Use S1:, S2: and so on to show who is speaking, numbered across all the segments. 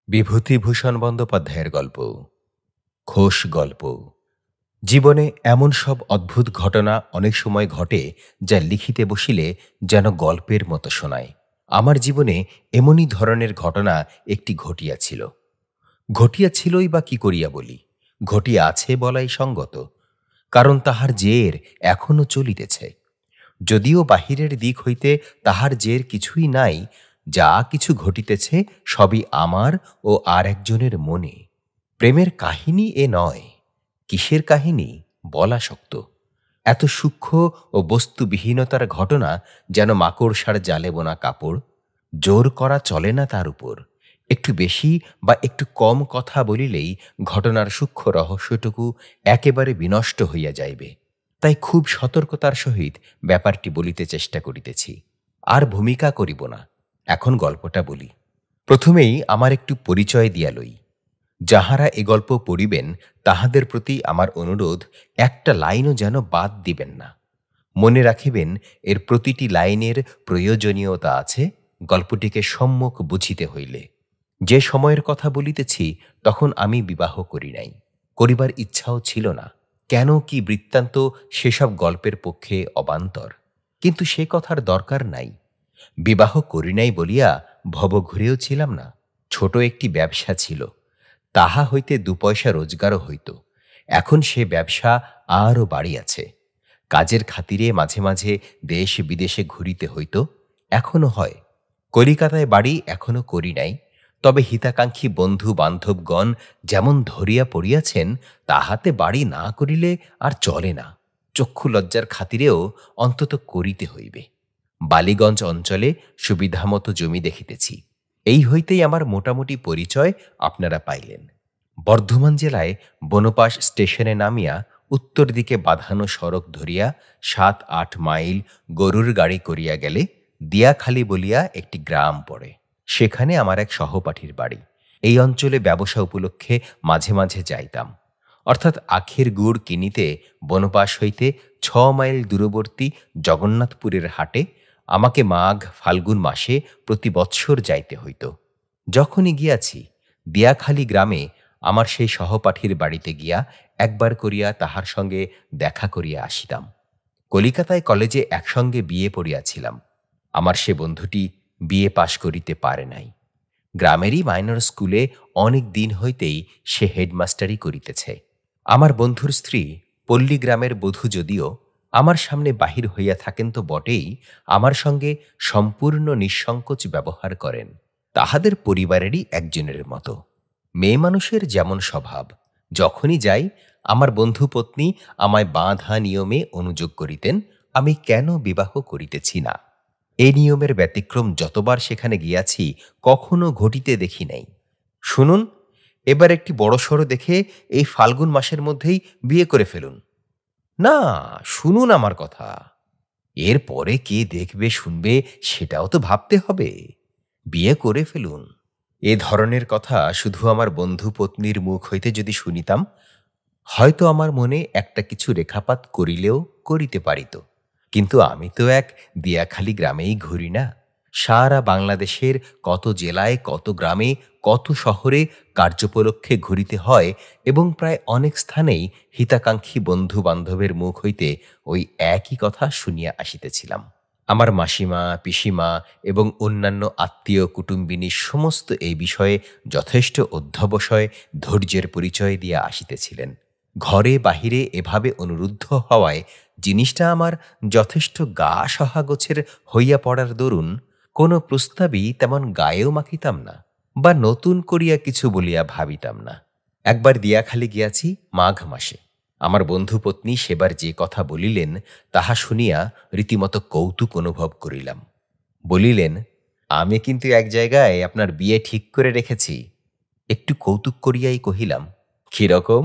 S1: বিভূতিভূষণ বন্দ্যোপাধ্যায়ের গল্প খোশ গল্প। জীবনে এমন সব অদ্ভুত ঘটনা অনেক সময় ঘটে, যা লিখিতে বসিলে যেন গল্পের মতো শোনায়। আমার জীবনে এমনই ধরনের ঘটনা একটি ঘটিয়াছিল। ঘটিয়াছিলই বা কি করিয়া বলি, ঘটিয়া আছে বলাই সঙ্গত, কারণ তাহার জের এখনো চলিতেছে। যদিও বাহিরের দিক হইতে তাহার জের কিছুই নাই, যা কিছু ঘটিতেছে সবই আমার ও আর একজনের মনে। প্রেমের কাহিনী এ নয়। কিসের কাহিনী বলা শক্ত। এত সূক্ষ্ম ও বস্তুবিহীনতার ঘটনা যেন মাকড়সার জালে বোনা কাপড়। জোর করা চলে না তার উপর। একটু বেশি বা একটু কম কথা বলিলেই ঘটনার সূক্ষ্ম রহস্যটুকু একেবারে বিনষ্ট হইয়া যাইবে। তাই খুব সতর্কতার সহিত ব্যাপারটি বলিতে চেষ্টা করিতেছি। আর ভূমিকা করিব না, এখন গল্পটা বলি। প্রথমেই আমার একটু পরিচয় দিয়া লই। যাহারা এ গল্প পড়িবেন তাহাদের প্রতি আমার অনুরোধ, একটা লাইনও যেন বাদ দিবেন না। মনে রাখিবেন, এর প্রতিটি লাইনের প্রয়োজনীয়তা আছে গল্পটিকে সম্যক বুঝিতে হইলে। যে সময়ের কথা বলিতেছি তখন আমি বিবাহ করি নাই, করিবার ইচ্ছাও ছিল না। কেন কি বৃত্তান্ত সেসব গল্পের পক্ষে অবান্তর, কিন্তু সে কথার দরকার নাই। বিবাহ করি নাই বলিয়া ভবঘুরেও ছিলাম না। ছোট একটি ব্যবসা ছিল, তাহা হইতে 2 পয়সা রোজগারও হইত। এখন সে ব্যবসা আরও বাড়িয়াছে। কাজের খাতিরে মাঝে মাঝে দেশ বিদেশে ঘুরিতে হইত, এখনো হয়। কলিকাতায় বাড়ি এখনো করি নাই, তবে হিতাকাঙ্ক্ষী বন্ধু বান্ধবগণ যেমন ধরিয়া পড়িয়াছেন, তাহাতে বাড়ি না করিলে আর চলে না। চক্ষু লজ্জার খাতিরেও অন্তত করিতে হইবে। বালিগঞ্জ অঞ্চলে সুবিধামতো জমি দেখিতেছি। এই হইতেই আমার মোটামুটি পরিচয় আপনারা পাইলেন। বর্ধমান জেলায় বনপাশ স্টেশনে নামিয়া উত্তর দিকে বাঁধানো সড়ক ধরিয়া 7-8 মাইল গরুর গাড়ি করিয়া গেলে দিয়াখালি বলিয়া একটি গ্রাম পড়ে। সেখানে আমার এক সহপাঠীর বাড়ি। এই অঞ্চলে ব্যবসা উপলক্ষে মাঝে মাঝে যাইতাম। অর্থাৎ আখের গুড় কিনিতে বনপাশ হইতে 6 মাইল দূরবর্তী জগন্নাথপুরের হাটে আমাকে মাঘ ফাল্গুন মাসে প্রতি বৎসর যাইতে হইত। যখনই গিয়াছি, দিয়াখালি গ্রামে আমার সেই সহপাঠীর বাড়িতে গিয়া একবার করিয়া তাহার সঙ্গে দেখা করিয়া আসিতাম। কলিকাতায় কলেজে একসঙ্গে বিয়ে পড়িয়াছিলাম। আমার সে বন্ধুটি বিয়ে পাশ করিতে পারে নাই। গ্রামেরই মাইনর স্কুলে অনেক দিন হইতেই সে হেডমাস্টারি করিতেছে। আমার বন্ধুর স্ত্রী পল্লী গ্রামের বধূ, যদিও আমার সামনে বাহির হইয়া থাকেন তো বটেই, আমার সঙ্গে সম্পূর্ণ নিঃসংকোচ ব্যবহার করেন। তাহাদের পরিবারেরই একজনের মতো। মেয়ে মানুষের যেমন স্বভাব, যখনই যাই আমার বন্ধু পত্নী আমায় বাঁধা নিয়মে অনুযোগ করিতেন আমি কেন বিবাহ করিতেছি না। এ নিয়মের ব্যতিক্রম যতবার সেখানে গিয়াছি কখনো ঘটিতে দেখি নাই। শুনুন, এবার একটি বড়সড় দেখে এই ফাল্গুন মাসের মধ্যেই বিয়ে করে ফেলুন। না, শুনুন আমার কথা। এর পরে কে দেখবে শুনবে সেটাও তো ভাবতে হবে। বিয়ে করে ফেলুন। এ ধরনের কথা শুধু আমার বন্ধু পত্নীর মুখ হইতে যদি শুনিতাম, হয়তো আমার মনে একটা কিছু রেখাপাত করিলেও করিতে পারিত। কিন্তু আমি তো এক দিয়াখালি গ্রামেই ঘুরি না। সারা বাংলাদেশের কত জেলায়, কত গ্রামে, কত শহরে কার্যোপলক্ষে ঘুরিতে হয়, এবং প্রায় অনেক স্থানেই হিতাকাঙ্ক্ষী বন্ধু বান্ধবের মুখ হইতে ওই একই কথা শুনিয়া আসিতেছিলাম। আমার মাসিমা, পিসিমা এবং অন্যান্য আত্মীয় কুটুম্বিনী সমস্ত এই বিষয়ে যথেষ্ট অধ্যবসায়, ধৈর্যের পরিচয় দিয়া আসিতেছিলেন। ঘরে বাহিরে এভাবে অনুরুদ্ধ হওয়ায় জিনিসটা আমার যথেষ্ট গা সহাগোছের হইয়া পড়ার দরুন কোনো প্রস্তাবই তেমন গায়েও মাখিতাম না, বা নতুন করিয়া কিছু বলিয়া ভাবিতাম না। একবার দিয়াখালি গিয়াছি মাঘ মাসে। আমার বন্ধু পত্নী সেবার যে কথা বলিলেন তাহা শুনিয়া রীতিমতো কৌতুক অনুভব করিলাম। বলিলেন, আমি কিন্তু এক জায়গায় আপনার বিয়ে ঠিক করে রেখেছি। একটু কৌতুক করিয়াই কহিলাম, কিরকম?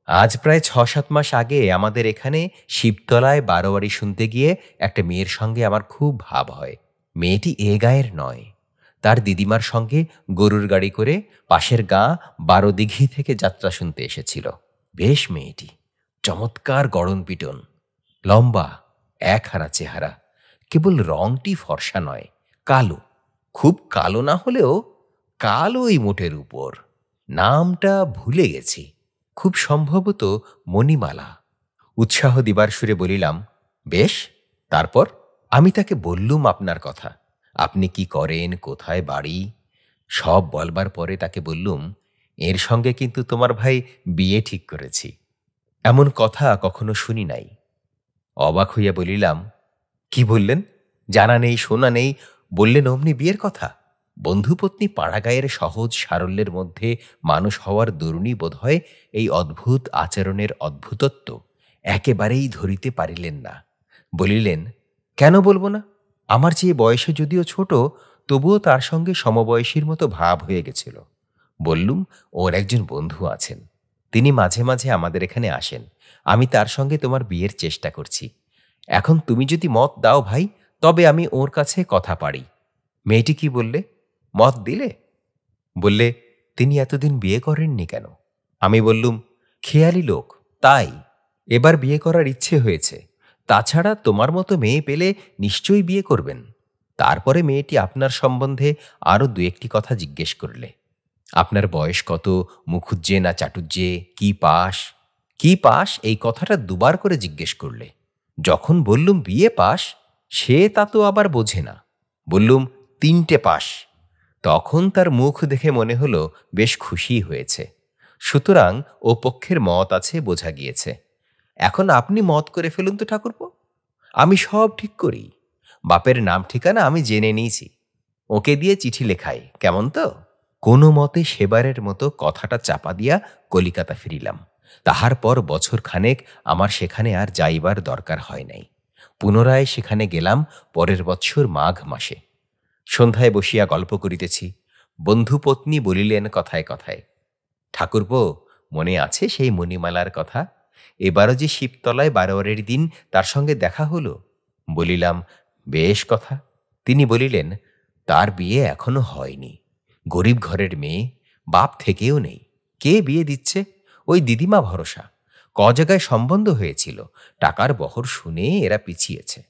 S1: আজ প্রায় 6-7 মাস আগে আমাদের এখানে শিবতলায় বারোয়ারি শুনতে গিয়ে একটা মেয়ের সঙ্গে আমার খুব ভাব হয়। মেয়েটি এ গায়ের নয়। তার দিদিমার সঙ্গে গরুর গাড়ি করে পাশের গাঁ 12 দিঘি থেকে যাত্রা শুনতে এসেছিল। বেশ মেয়েটি, চমৎকার গড়ন পিটন, লম্বা, একহারা চেহারা। কেবল রংটি ফর্সা নয়, কালো। খুব কালো না হলেও কালোই মোটের উপর, নামটা ভুলে গেছি, খুব সম্ভবত মণিমালা। উৎসাহ দিবার সুরে বলিলাম, বেশ, তারপর? আমি তাকে বললুম আপনার কথা, আপনি কি করেন, কোথায় বাড়ি, সব বলবার পরে তাকে বললুম, এর সঙ্গে কিন্তু তোমার ভাই বিয়ে ঠিক করেছি। এমন কথা কখনো শুনি নাই। অবাক হইয়া বলিলাম, কি বললেন? জানা নেই, শোনা নেই, বললেন অমনি বিয়ের কথা? বন্ধুপত্নী পাড়াগাঁয়ের সহজ সারল্যের মধ্যে মানুষ হওয়ার দরুণই বোধহয় এই অদ্ভুত আচরণের অদ্ভুতত্ব একেবারেই ধরিতে পারিলেন না। বলিলেন, কেন বলবো না? আমার চেয়ে বয়সে যদিও ছোট, তবুও তার সঙ্গে সমবয়সীর মতো ভাব হয়ে গেছিল। বললুম, ওর একজন বন্ধু আছেন, তিনি মাঝে মাঝে আমাদের এখানে আসেন, আমি তার সঙ্গে তোমার বিয়ের চেষ্টা করছি। এখন তুমি যদি মত দাও ভাই, তবে আমি ওর কাছে কথা পাড়ি। মেয়েটি কি বললে? মত দিলে? বললে, তিনি এতদিন বিয়ে করেননি কেন? আমি বললুম, খেয়ালি লোক, তাই এবার বিয়ে করার ইচ্ছে হয়েছে। তাছাড়া তোমার মতো মেয়ে পেলে নিশ্চয়ই বিয়ে করবেন। তারপরে মেয়েটি আপনার সম্বন্ধে আরও দু একটি কথা জিজ্ঞেস করলে। আপনার বয়স কত, মুখুজ্জে না চাটুজ্জে, কি পাস? কি পাস এই কথাটা দুবার করে জিজ্ঞেস করলে। যখন বললুম বিয়ে পাস, সে তা তো আবার বোঝে না। বললুম 3টে পাস। তখন তার মুখ দেখে মনে হলো বেশ খুশি হয়েছে। সুতরাং ও পক্ষের মত আছে বোঝা গিয়েছে। এখন আপনি মত করে ফেলুন তো ঠাকুরপো, আমি সব ঠিক করি। বাপের নাম ঠিকানা আমি জেনে নিয়েছি, ওকে দিয়ে চিঠি লেখাই, কেমন তো? কোনো মতে সেবারের মতো কথাটা চাপা দিয়া কলিকাতা ফিরিলাম। তাহার পর বছর খানেক আমার সেখানে আর যাইবার দরকার হয় নাই। পুনরায় সেখানে গেলাম পরের বৎসর মাঘ মাসে। সন্ধ্যায় বসিয়া গল্প করিতেছি, বন্ধুপত্নী বলিলেন কথায় কথায়, ঠাকুরপো, মনে আছে সেই মণিমালার কথা? এবারও যে শিবতলায় বারোয়ারের দিন তার সঙ্গে দেখা হলো। বলিলাম, বেশ কথা। তিনি বলিলেন, তার বিয়ে এখনো হয়নি, গরিব ঘরের মেয়ে, বাপ থেকেও নেই, কে বিয়ে দিচ্ছে? ওই দিদিমা ভরসা। ক জায়গায় সম্বন্ধ হয়েছিল, টাকার বহর শুনে এরা পিছিয়েছে।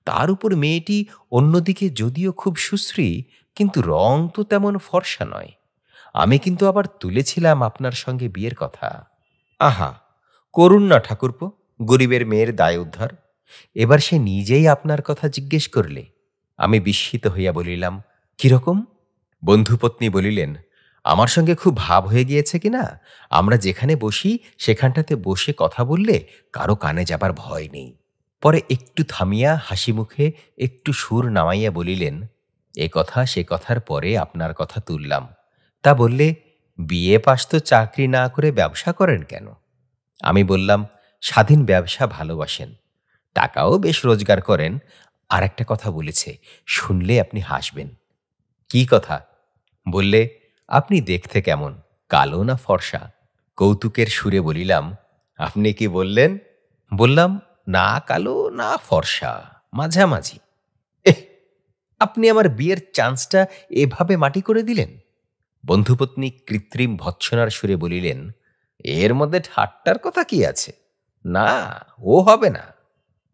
S1: তার উপর মেয়েটি অন্যদিকে যদিও খুব সুশ্রী, কিন্তু রং তো তেমন ফর্সা নয়। আমি কিন্তু আবার তুলেছিলাম আপনার সঙ্গে বিয়ের কথা। আহা, করুন না ঠাকুরপো, গরিবের মেয়ের দায় উদ্ধার। এবার সে নিজেই আপনার কথা জিজ্ঞেস করলে। আমি বিস্মিত হইয়া বলিলাম, কিরকম? বন্ধুপত্নী বলিলেন, আমার সঙ্গে খুব ভাব হয়ে গিয়েছে কিনা, আমরা যেখানে বসি সেখানটাতে বসে কথা বললে কারো কানে যাবার ভয় নেই। পরে একটু থামিয়া হাসি মুখে একটু সুর নামাইয়া বলিলেন, এ কথা সে কথার পরে আপনার কথা তুললাম। তা বললে, বিয়ে পাস তো চাকরি না করে ব্যবসা করেন কেন? আমি বললাম, স্বাধীন ব্যবসা ভালোবাসেন, টাকাও বেশ রোজগার করেন। আর একটা কথা বলেছে, শুনলে আপনি হাসবেন। কি কথা? বললে, আপনি দেখতে কেমন, কালো না ফর্সা? কৌতুকের সুরে বলিলাম, আপনি কি বললেন? বললাম, না কালো না ফর্সা, মাঝামাঝি। এহ, আপনি আমার বিয়ের চান্সটা এভাবে মাটি করে দিলেন। বন্ধুপত্নী কৃত্রিম ভৎসনার সুরে বলিলেন, এর মধ্যে ঠাট্টার কথা কি আছে? না, ও হবে না।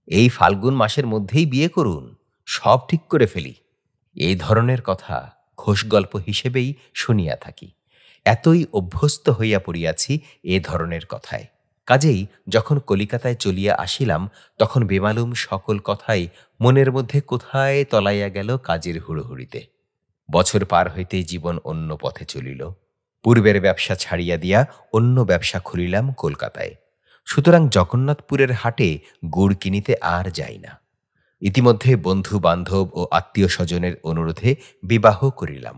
S1: এই ফাল্গুন মাসের মধ্যেই বিয়ে করুন, সব ঠিক করে ফেলি। এই ধরনের কথা ঘোষ গল্প হিসেবেই শুনিয়া থাকি। এতই অভ্যস্ত হইয়া পড়িয়াছি এ ধরনের কথায়। কাজেই যখন কলিকাতায় চলিয়া আসিলাম, তখন বেমালুম সকল কথাই মনের মধ্যে কোথায় তলাইয়া গেল কাজের হুড়োহুড়িতে। বছর পার হইতেই জীবন অন্য পথে চলিল। পূর্বের ব্যবসা ছাড়িয়া দিয়া অন্য ব্যবসা খুলিলাম কলকাতায়। সুতরাং জগন্নাথপুরের হাটে গুড় কিনিতে আর যাই না। ইতিমধ্যে বন্ধু বান্ধব ও আত্মীয় স্বজনের অনুরোধে বিবাহ করিলাম।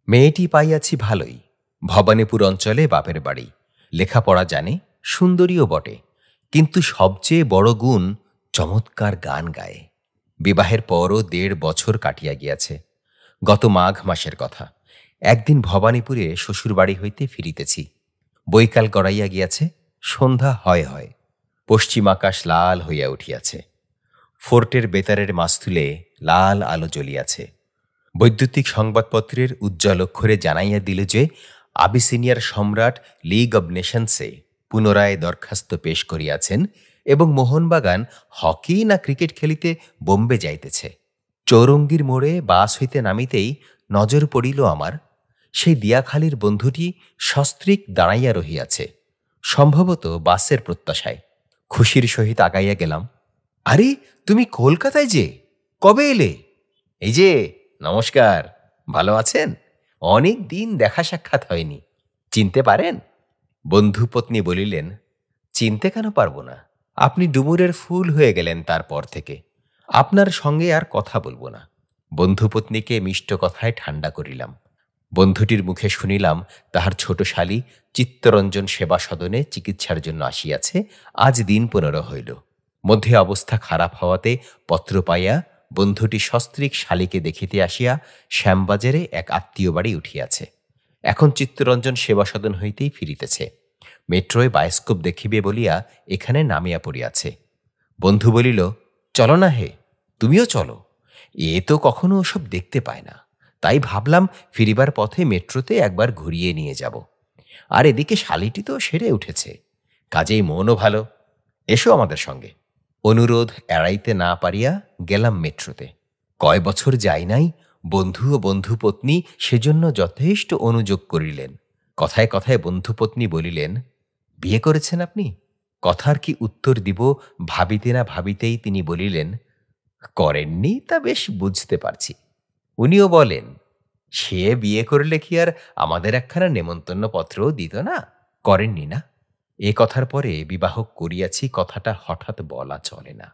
S1: মেয়েটি পাইয়াছি ভালোই, ভবানীপুর অঞ্চলে বাপের বাড়ি, লেখাপড়া জানে, সুন্দরীও বটে, কিন্তু সবচেয়ে বড় গুণ, চমৎকার গান গায়। বিবাহের পরও 1.5 বছর কাটিয়া গিয়াছে। গত মাঘ মাসের কথা, একদিন ভবানীপুরে শ্বশুরবাড়ি হইতে ফিরিতেছি। বৈকাল গড়াইয়া গিয়াছে, সন্ধ্যা হয় হয়, পশ্চিম আকাশ লাল হইয়া উঠিয়াছে। ফোর্টের বেতারের মাস্তুলে লাল আলো জ্বলিয়াছে। বৈদ্যুতিক সংবাদপত্রের উজ্জ্বল অক্ষরে জানাইয়া দিল যে আবিসিনিয়ার সম্রাট লিগ অব নেশনসে পুনরায় দরখাস্ত পেশ করিয়াছেন এবং মোহনবাগান হকি না ক্রিকেট খেলিতে বোম্বে যাইতেছে। চৌরঙ্গীর মোড়ে বাস হইতে নামিতেই নজর পড়িল আমার, সেই দিয়াখালির বন্ধুটি সস্ত্রীক দাঁড়াইয়া রহিয়াছে, সম্ভবত বাসের প্রত্যাশায়। খুশির সহিত আগাইয়া গেলাম। আরে, তুমি কলকাতায় যে, কবে এলে? এই যে, নমস্কার, ভালো আছেন? অনেক দিন দেখা সাক্ষাৎ হয়নি, চিনতে পারেন? বন্ধু পত্নী বলিলেন, চিনতে কেন পারবো না? আপনি ডুমুরের ফুল হয়ে গেলেন তারপর থেকে। আপনার সঙ্গে আর কথা বলবো না। বন্ধুপত্নীকে মিষ্ট কথায় ঠান্ডা করিলাম। বন্ধুটির মুখে শুনিলাম তাহার ছোট শালী চিত্তরঞ্জন সেবা সদনে চিকিৎসার জন্য আসিয়াছে, আজ দিন 15 হইল। মধ্যে অবস্থা খারাপ হওয়াতে পত্র পাইয়া বন্ধুটি সস্ত্রীক শালীকে দেখিতে আসিয়া শ্যামবাজারে এক আত্মীয় বাড়ি উঠিয়াছে। এখন চিত্তরঞ্জন সেবা সদন হইতেই ফিরিতেছে। মেট্রোয় বায়োস্কোপ দেখিবে বলিয়া এখানে নামিয়া পড়িয়াছে। বন্ধু বলিল, চলো না হে, তুমিও চলো। এ তো কখনো ওসব দেখতে পায় না, তাই ভাবলাম ফিরিবার পথে মেট্রোতে একবার ঘুরিয়ে নিয়ে যাব। আর এদিকে শালিটি তো সেরে উঠেছে, কাজেই মনও ভালো। এসো আমাদের সঙ্গে। অনুরোধ এড়াইতে না পারিয়া গেলাম মেট্রোতে। কয় বছর যাই নাই, বন্ধু ও বন্ধুপত্নী সেজন্য যথেষ্ট অনুযোগ করিলেন। কথায় কথায় বন্ধুপত্নী বলিলেন, বিয়ে করেছেন আপনি? কথার কি উত্তর দিব ভাবিতে না ভাবিতেই তিনি বলিলেন, করেননি তা বেশ বুঝতে পারছি। উনিও বলেন, সে বিয়ে করলে কি আর আমাদের একখানা নেমন্তন্ন পত্রও দিত না? করেননি না? এ কথার পরে বিবাহ করিয়াছি কথাটা হঠাৎ বলা চলে না।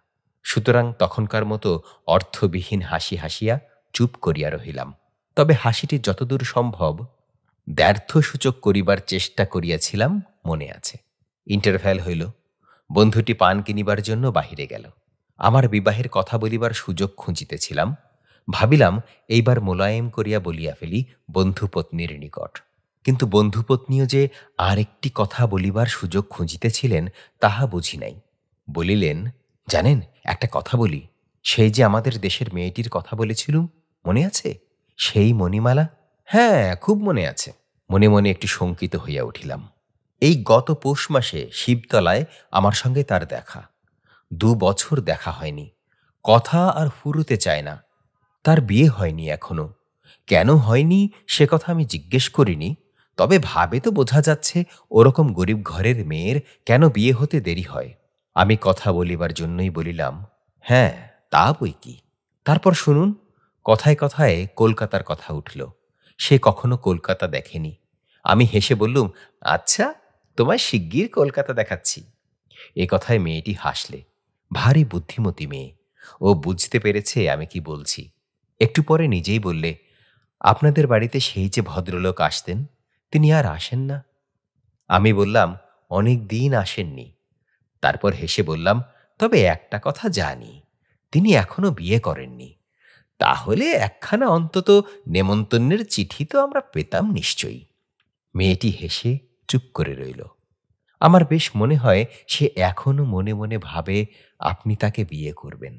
S1: সুতরাং তখনকার মতো অর্থবিহীন হাসি হাসিয়া চুপ করিয়া রহিলাম। তবে হাসিটি যতদূর সম্ভব দ্ব্যর্থসূচক করিবার চেষ্টা করিয়াছিলাম মনে আছে। ইন্টারভ্যাল হইল। বন্ধুটি পান কিনিবার জন্য বাহিরে গেল। আমার বিবাহের কথা বলিবার সুযোগ খুঁজিতেছিলাম। ভাবিলাম এইবার মোলায়েম করিয়া বলিয়া ফেলি বন্ধুপত্নীর নিকট। কিন্তু বন্ধুপত্নীও যে আর একটি কথা বলিবার সুযোগ খুঁজিতেছিলেন তাহা বুঝি নাই। বলিলেন, জানেন, একটা কথা বলি। সেই যে আমাদের দেশের মেয়েটির কথা বলেছিলুম, মনে আছে? সেই মণিমালা? হ্যাঁ, খুব মনে আছে। মনে মনে একটু শঙ্কিত হইয়া উঠিলাম। এই গত পৌষ মাসে শিবতলায় আমার সঙ্গে তার দেখা। 2 বছর দেখা হয়নি, কথা আর ফুরুতে চায় না। তার বিয়ে হয়নি এখনো। কেন হয়নি সে কথা আমি জিজ্ঞেস করিনি, তবে ভাবে তো বোঝা যাচ্ছে ওরকম গরিব ঘরের মেয়ের কেন বিয়ে হতে দেরি হয়। আমি কথা বলিবার জন্যই বলিলাম, হ্যাঁ, তা বই কি। তারপর শুনুন, কথায় কথায় কলকাতার কথা উঠল। সে কখনো কলকাতা দেখেনি। আমি হেসে বললুম, আচ্ছা, তোমায় শিগগির কলকাতা দেখাচ্ছি। এ কথায় মেয়েটি হাসলে। ভারী বুদ্ধিমতী মেয়ে, ও বুঝতে পেরেছে আমি কি বলছি। একটু পরে নিজেই বললে, আপনাদের বাড়িতে সেই যে ভদ্রলোক আসতেন, তিনি আর আসেন না? আমি বললাম, অনেক দিন আসেননি। তারপর হেসে বললাম, তবে একটা কথা জানি, তিনি এখনো বিয়ে করেননি। তাহলে একখানা অন্তত নেমন্তন্নের চিঠি তো আমরা পেতাম নিশ্চয়ই। মেয়েটি হেসে চুপ করে রইল। আমার বেশ মনে হয় সে এখনো মনে মনে ভাবে আপনি তাকে বিয়ে করবেন।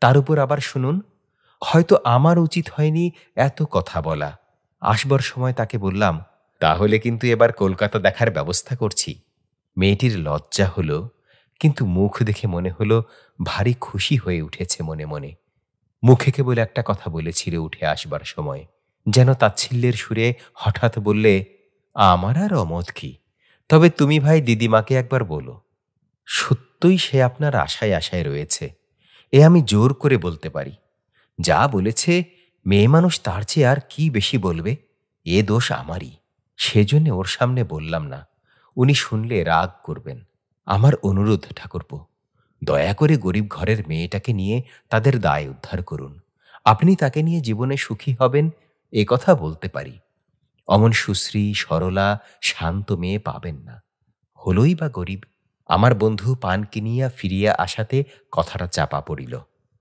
S1: তার উপর আবার শুনুন, হয়তো আমার উচিত হয়নি এত কথা বলা। আসবার সময় তাকে বললাম, তাহলে কিন্তু এবার কলকাতা দেখার ব্যবস্থা করছি। মেয়েটির লজ্জা হলো, কিন্তু মুখ দেখে মনে হলো ভারী খুশি হয়ে উঠেছে মনে মনে। মুখে কেবল একটা কথা বলেছিল উঠে আসবার সময়, যেন তাচ্ছিল্যের সুরে হঠাৎ বললে, আমার আর অমত কি, তবে তুমি ভাই দিদিমাকে একবার বলো। সত্যই সে আপনার আশায় আশায় রয়েছে, এ আমি জোর করে বলতে পারি। যা বলেছে, মেয়ে মানুষ তার চেয়ে আর কি বেশি বলবে? এ দোষ আমারই। সেজন্য ওর সামনে বললাম না, উনি শুনলে রাগ করবেন। আমার অনুরোধ ঠাকুরপো, দয়া করে গরিব ঘরের মেয়েটাকে নিয়ে তাদের দায় উদ্ধার করুন। আপনি তাকে নিয়ে জীবনে সুখী হবেন, এ কথা বলতে পারি। অমন সুশ্রী সরলা শান্ত মেয়ে পাবেন না, হলই বা গরিব। আমার বন্ধু পান কিনিয়া ফিরিয়া আসাতে কথাটা চাপা পড়িল।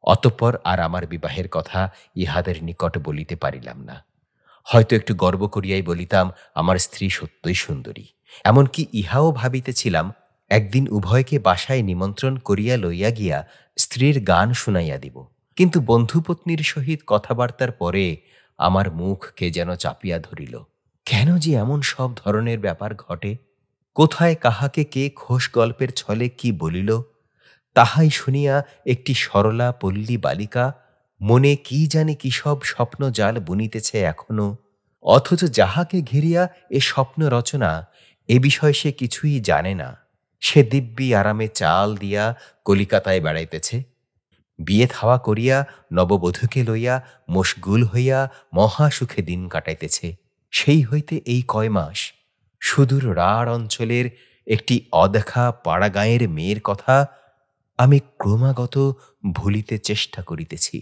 S1: অতঃপর আর আমার বিবাহের কথা ইহাদের নিকট বলিতে পারিলাম না। হয়তো একটু গর্ব করিয়াই বলিতাম, আমার স্ত্রী সত্যই সুন্দরী। এমনকি ইহাও ভাবিতেছিলাম, একদিন উভয়কে বাসায় নিমন্ত্রণ করিয়া লইয়া গিয়া স্ত্রীর গান শুনাইয়া দিব। কিন্তু বন্ধুপত্নীর সহিত কথাবার্তার পরে আমার মুখ কে যেন চাপিয়া ধরিল। কেন যে এমন সব ধরনের ব্যাপার ঘটে? কোথায় কাহাকে কে খোশ গল্পের ছলে কি বলিল, তাহাই শুনিয়া একটি সরলা পল্লী বালিকা মনে কি জানি কি সব স্বপ্ন জাল বুনিতেছে এখনো। অথচ যাহাকে ঘিরিয়া এ স্বপ্ন রচনা, এ বিষয়ে সে কিছুই জানে না। সে দিব্যি আরামে চাল দিয়া কলিকাতায় বেড়াইতেছে, বিয়ে থাওয়া করিয়া নববধূকে লইয়া মশগুল হইয়া মহাসুখে দিন কাটাইতেছে। সেই হইতে এই কয় মাস সুদূর রাঢ় অঞ্চলের একটি অদেখা পাড়াগাঁয়ের মেয়ের কথা আমি ক্রমাগত ভুলিতে চেষ্টা করিতেছি।